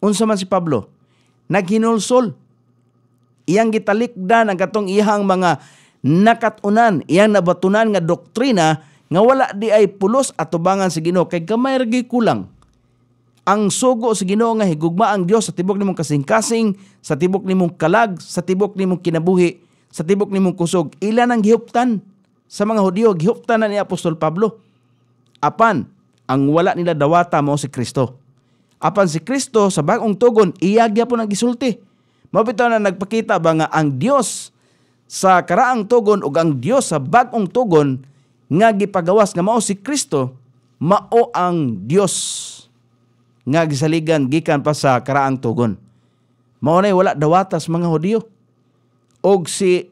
Unsa man si Pablo? Naghinulsol. Iyang gitalikdan ang katong iyang mga nakatunan, iyang nabatunan nga doktrina nga wala di ay pulos at tubangan sa Ginoo kay gamay ra gyud kulang. Ang sugo sa Ginoo nga higugma ang Dios sa tibok nimong kasing-kasing, sa tibok nimong kalag, sa tibok nimong kinabuhi, sa tibok nimong kusog. Ilan ang gihuptan sa mga Hudiyo, gihuptan na ni Apostol Pablo. Apan ang wala nila dawata mao si Kristo. Apan si Kristo sa bag-ong tugon iya gyapon ang gisulti. Mao bitaw na nagpakita ba nga ang Dios sa karaang tugon ug ang Dios sa bag-ong tugon nga gipagawas nga mao si Kristo, mao ang Dios nga gisaligan gikan pa sa karaang tugon. Mao nay wala dawatas mga Hudiyo. Og si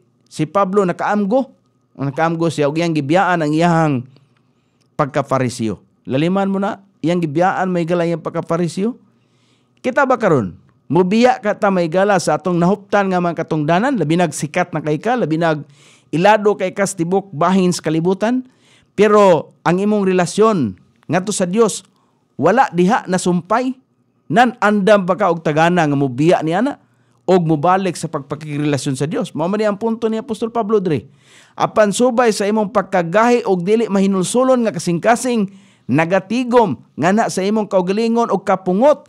Pablo nakaamgo siya og iyang gibiyaan ang iyang pagka-Fariseo. Laliman mo na, iyang gibiyaan may gala iyang pagka-Fariseo. Kita ba karon? Mubiya ka ta may gala sa atong nahuptan nga mga katungdanan, labi nagsikat na kay ka, labi nag ilado kay ka sa tibok bahin sa kalibutan. Pero ang imong relasyon ngadto sa Dios wala diha nasumpay. Nan andam pa ka og tagana nga mubiya ni ana og mubalik sa pagpakigrelasyon sa Dios. Mao man ang punto ni Apostol Pablo diri. Apan subay sa imong pagkagahi og dili mahinulsolon nga kasing-kasing nagatigom nga na sa imong kaugalingon og kapungot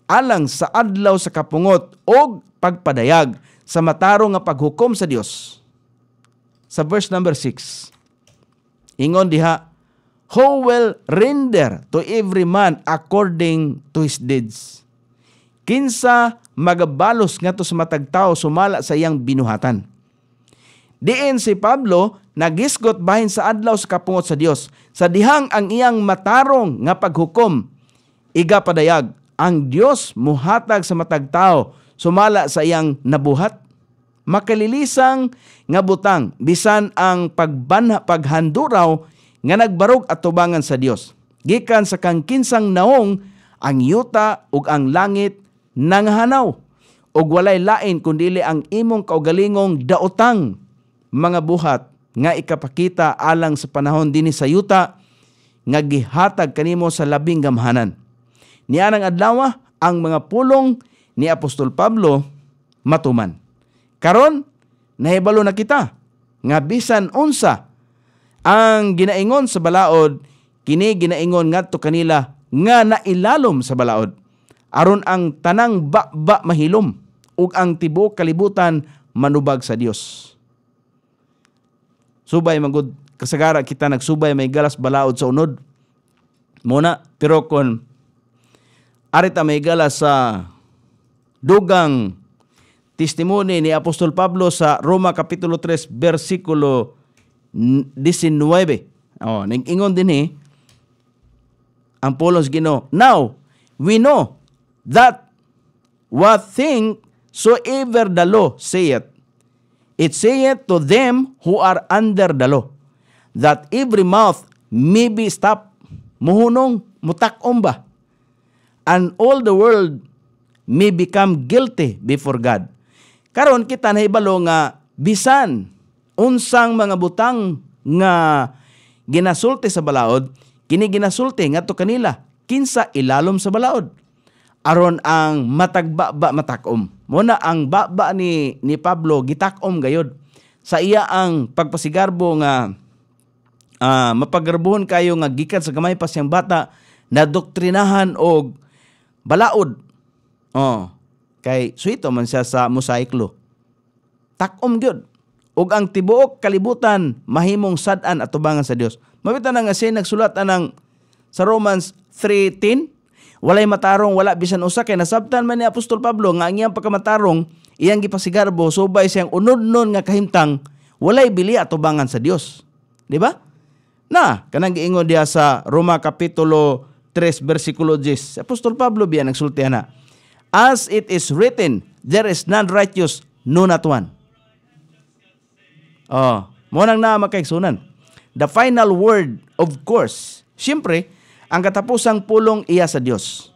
alang sa adlaw sa kapungot og pagpadayag sa matarong nga paghukom sa Dios. Sa verse number 6, ingon diha, "Who will render to every man according to his deeds?" Kinsa magabalos ngadto sa matag tawo sumala sa iyang binuhatan. Diin si Pablo nagisgot bahin sa adlaw sa kapungot sa Dios. Sa dihang ang iyang matarong nga paghukom iga padayag, ang Dios muhatag sa matag tawo sumala sa iyang nabuhat. Makalilisang nga butang bisan ang paghanduraw nga nagbarog at tubangan sa Dios. Gikan sa kang kinsang naong ang yuta ug ang langit nanghanaw ug walay lain kundili ang imong kaugalingong daotang mga buhat nga ikapakita alang sa panahon dinhi sa yuta nga gihatag kanimo sa labing gamhanan. Nianang adlaw ang mga pulong ni Apostol Pablo matuman. Karon nahibalo na kita nga bisan unsa ang ginaingon sa balaod, kini ginaingon ngadto kanila nga nailalom sa balaod. Aron ang tanang ba mahilom ug ang tibuok kalibutan manubag sa Dios. Subay magud kasagara kita nagsubay may galas balaod sa unod. Muna pero kon arita may galas sa dugang testimony ni Apostol Pablo sa Roma Kapitulo 3 versikulo 19. Nag-ingon din ang pulos Ginoo. "Now, we know that what thing soever the law saith, it saith to them who are under the law, that every mouth may be stopped." Muhunong, mutakom ba? "And all the world may become guilty before God." Karon kita nahibalo nga bisan unsang mga butang nga ginasulti sa balaod, kini ginasulti ngadto kanila kinsa ilalom sa balaod. Aron ang matagba matakom. Muna ang baba ni Pablo gitakom gayod sa iya ang pagpasigarbo nga mapagarbuhon kayo nga gikan sa gamay pa siyang bata na doktrinahan og balaod. Kay suito man siya sa mosaiklo. Takom gyud. Ug ang tibuok kalibutan mahimong sad-an at tubangan sa Dios. Mabita na nga siya nagsulat anang sa Romans 3:10, walay matarong, wala bisan usa, kay nasabtan man ni Apostol Pablo nga ang iyang pagkamatarong iyang gipasigarbo subay siyang unod-non nga kahimtang walay bili at tubangan sa Dios. Di ba? Kanang giingon diha sa Roma Kapitulo 3 versikulo 10. Apostol Pablo biya nagsultihan na, as it is written, there is none righteous, no not one. Mo nang na makaigsunan. The final word, of course, siyempre, ang katapusang pulong iya sa Dios.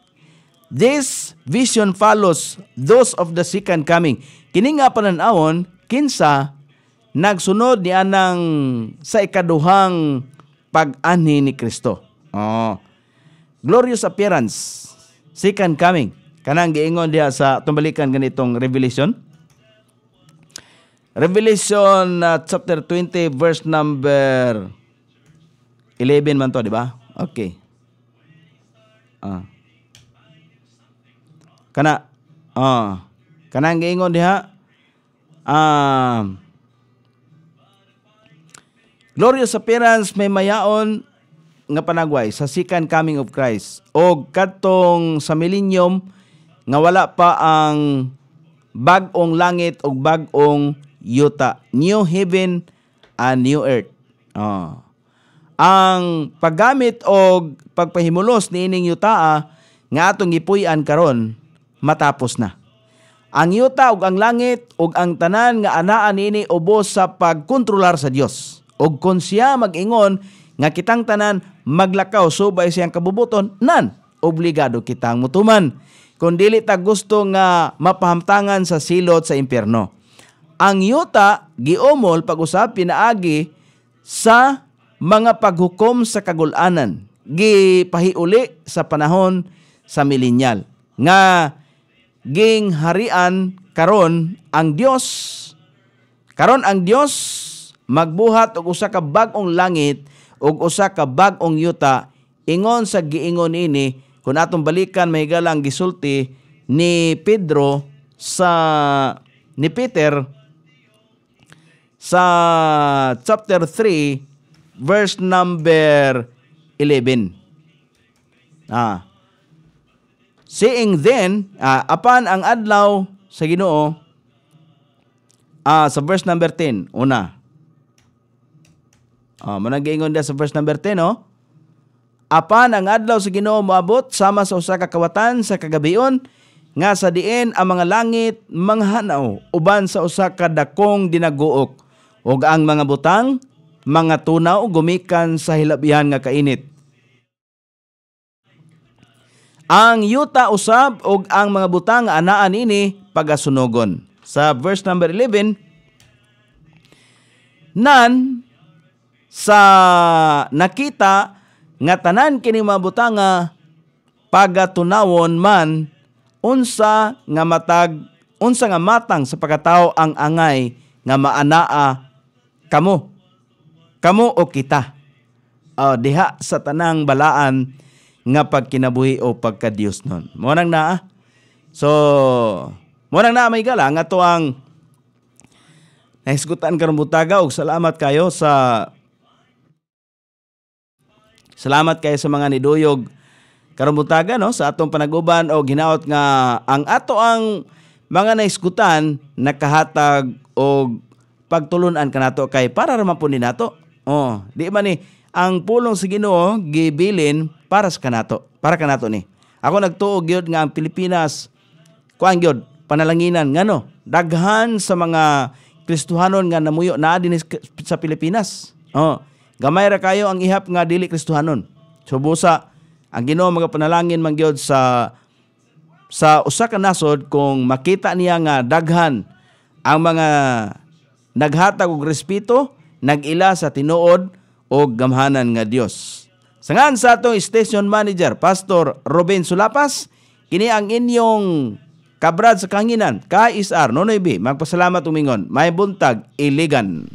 This vision follows those of the second coming. Kini nga pananawon, kinsa nagsunod ni anang sa ikaduhang pag-anhi ni Kristo. Glorious appearance, second coming. Kanang giingon diha sa tumbalikan ganitong Revelation. Revelation chapter 20 verse number 11 man to, di ba? Okay. Kanang giingon diha glorious appearance may mayaon nga panagway sa second coming of Christ. O kadtong sa millennium nga wala pa ang bag-ong langit o bag-ong yuta. New heaven and new earth. Ang paggamit o pagpahimulos ni ining yutaa nga atong gipuy-an karon matapos na. Ang yuta ug ang langit ug ang tanan nga anaa niini ubos sa pagkontrolar sa Dios. Ug kon siya mag-ingon nga kitang tanan maglakaw subay siyang kabubuton, obligado kitang mutuman. Kung dili ta gusto nga mapahamtangan sa silot sa impyerno. Ang yuta giumol pag-usap pinaagi sa mga paghukom sa kagul-anan. Gipahiuli sa panahon sa millennial. Nga ging harian karon ang Dios. Karon ang Dios magbuhat og usa ka bag-ong langit ug usa ka bag-ong yuta. Ingon sa giingon ini, kung atong balikan mahigala ang gisulti ni Peter sa chapter 3 verse number 11. Seeing then, apan ang adlaw sa Ginoo, sa verse number 10, una. Manag-ingon dia sa verse number 10, apan ang adlaw sa Ginoo moabot sama sa usa ka kawatan sa kagabion, nga sa diin ang mga langit manghanaw uban sa usa ka dakong dinaguok, ug ang mga butang mga tunaw gumikan sa hilabihan nga kainit. Ang yuta usab ug ang mga butang nga anaan ini pagasunogon. Sa verse number 11, nan sa nakita nga tanan kini mga butanga pagatunawon man unsa nga matang sa pagkatao ang angay nga maanaa kamo o kita. Diha sa tanang balaan nga pagkinabuhi o pagka-Dios nun. Mo nang naa. So, mo nang naa may gala nga to ang nahisgutan karong butaga, og salamat kayo sa mga niduyog karong butaga sa atong panaguban og hinaot nga ang ato ang mga nahisgutan nakahatag og pagtulunan kanato kay para ra man po ni nato. Di man ni ang pulong sa Ginoo gibilin para kanato ni. Ako nagtuog gyud nga ang Pilipinas kuan gyud panalanginan ngano daghan sa mga Kristohanon nga namuyo naa dinhi sa Pilipinas. Gamay ra kayo ang ihap nga dili Kristohanon. So busa ang Ginoo magapanalangin man gyud sa usa ka nasod kung makita niya nga daghan ang mga naghatag og respeto, nagila sa tinuod o gamhanan nga Dios. Sangan sa atong station manager, Pastor Ruben Sulapas, kini ang inyong kabrad sa kanginan, KSR Nonoy B. Magpasalamat umingon, may buntag, iligan.